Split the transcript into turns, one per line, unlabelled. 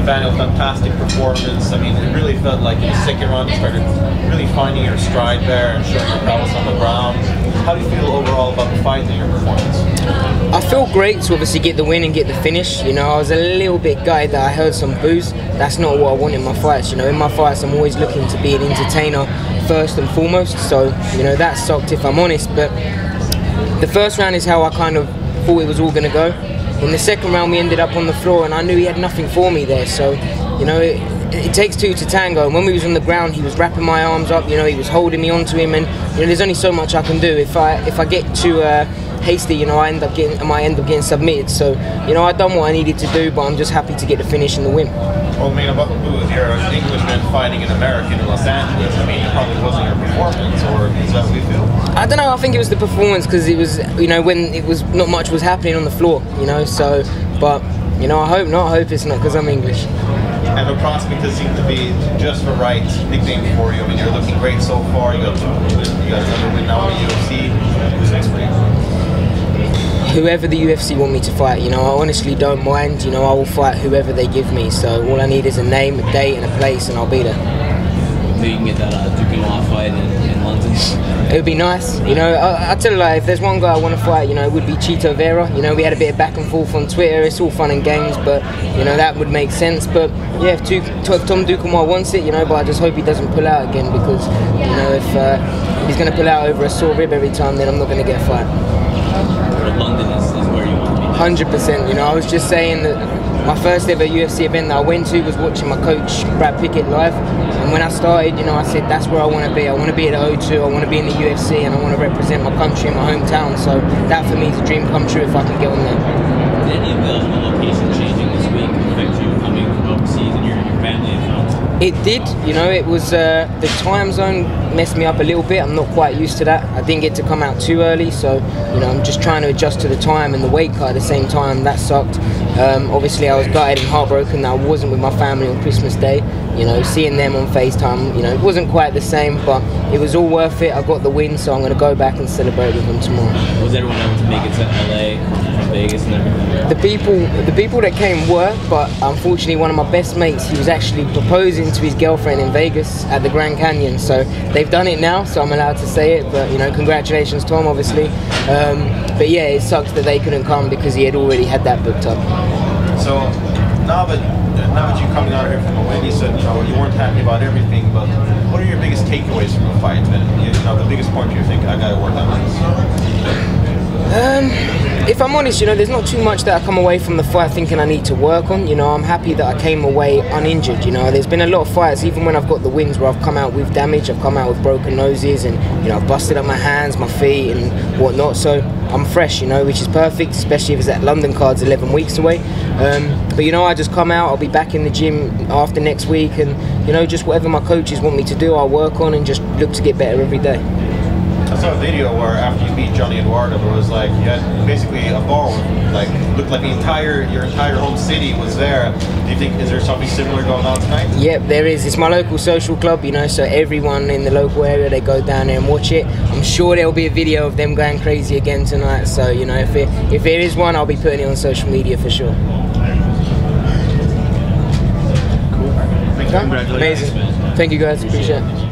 Nathaniel, fantastic performance. I mean, it really felt like in the second round you started really finding your stride there and showing your prowess on the ground. How do you feel overall about the fight and your performance?
I feel great to obviously get the win and get the finish. You know, I was a little bit gutted that I heard some boos. That's not what I want in my fights. You know, in my fights I'm always looking to be an entertainer first and foremost. So, you know, that sucked if I'm honest. But the first round is how I kind of thought it was all going to go. In the second round we ended up on the floor and I knew he had nothing for me there. So, you know, it takes two to tango, and when we was on the ground he was wrapping my arms up, you know, he was holding me onto him, and you know, there's only so much I can do. If I get too hasty, you know, I might end up getting submitted. So, you know, I done what I needed to do, but I'm just happy to get the finish and the win.
Well, I mean, about the boos, you're an Englishman fighting an American in Los Angeles. I mean, it probably wasn't your performance, or is that what you feel?
I don't know, I think it was the performance, because it was, you know, when it was not much was happening on the floor, you know, so, but, you know, I hope not, I hope it's not, because I'm English.
And the prospect does seem to be just the right nickname for you. I mean, you're looking great so far. You got another win now in the UFC. Who's next for you?
Whoever the UFC want me to fight, you know, I honestly don't mind. You know, I will fight whoever they give me. So all I need is a name, a date, and a place, and I'll be there.
Maybe you can get that Junkie fight in London.
It would be nice, you know. I tell you, like, if there's one guy I want to fight, you know, it would be Chito Vera. You know, we had a bit of back and forth on Twitter. It's all fun and games, but you know that would make sense. But yeah, if Tom Duquesnoy wants it, you know, but I just hope he doesn't pull out again, because you know if he's going to pull out over a sore rib every time, then I'm not going to get a fight.
London is where you want to be.
100%. You know, I was just saying that my first ever UFC event that I went to was watching my coach Brad Pickett live, and when I started, you know, I said that's where I want to be. I want to be at the O2, I want to be in the UFC, and I want to represent my country and my hometown. So that for me is a dream come true if I can get on there.
Did any of the location changing this week affect you coming from overseas and your family and friends?
It did, you know, it was, the time zone messed me up a little bit. I'm not quite used to that. I didn't get to come out too early, so, you know, I'm just trying to adjust to the time and the weight cut at the same time. That sucked. Obviously I was gutted and heartbroken that I wasn't with my family on Christmas Day. You know, seeing them on FaceTime, you know, it wasn't quite the same, but it was all worth it. I got the win, so I'm going to go back and celebrate with them tomorrow.
Was everyone able to make it to LA from Vegas and everything?
The people that came were, but unfortunately one of my best mates, he was actually proposing to his girlfriend in Vegas at the Grand Canyon, so they've done it now, so I'm allowed to say it. But you know, congratulations Tom, obviously. But yeah, it sucks that they couldn't come because he had already had that booked up.
So now that you're coming out of here from a win, you said, you know, you weren't happy about everything, but what are your biggest takeaways from the fight? And you know, the biggest point you think I got to work on this?
If I'm honest, you know, there's not too much that I come away from the fight thinking I need to work on. You know, I'm happy that I came away uninjured. You know, there's been a lot of fights, even when I've got the wins, where I've come out with damage. I've come out with broken noses, and you know, I've busted up my hands, my feet, and whatnot. So I'm fresh, you know, which is perfect, especially if it's that London card's 11 weeks away. But you know, I just come out. I'll be back in the gym after next week, and you know, just whatever my coaches want me to do, I'll work on and just look to get better every day.
I saw a video where after you beat Johnny Eduardo, it was like you had basically a ball, like looked like your entire home city was there. Do you think, is there something similar going on tonight?
Yep, there is. It's my local social club, you know, so everyone in the local area, they go down there and watch it. I'm sure there'll be a video of them going crazy again tonight. So you know, if there is one, I'll be putting it on social media for sure.
Cool.
Amazing. Thank you guys. Appreciate it.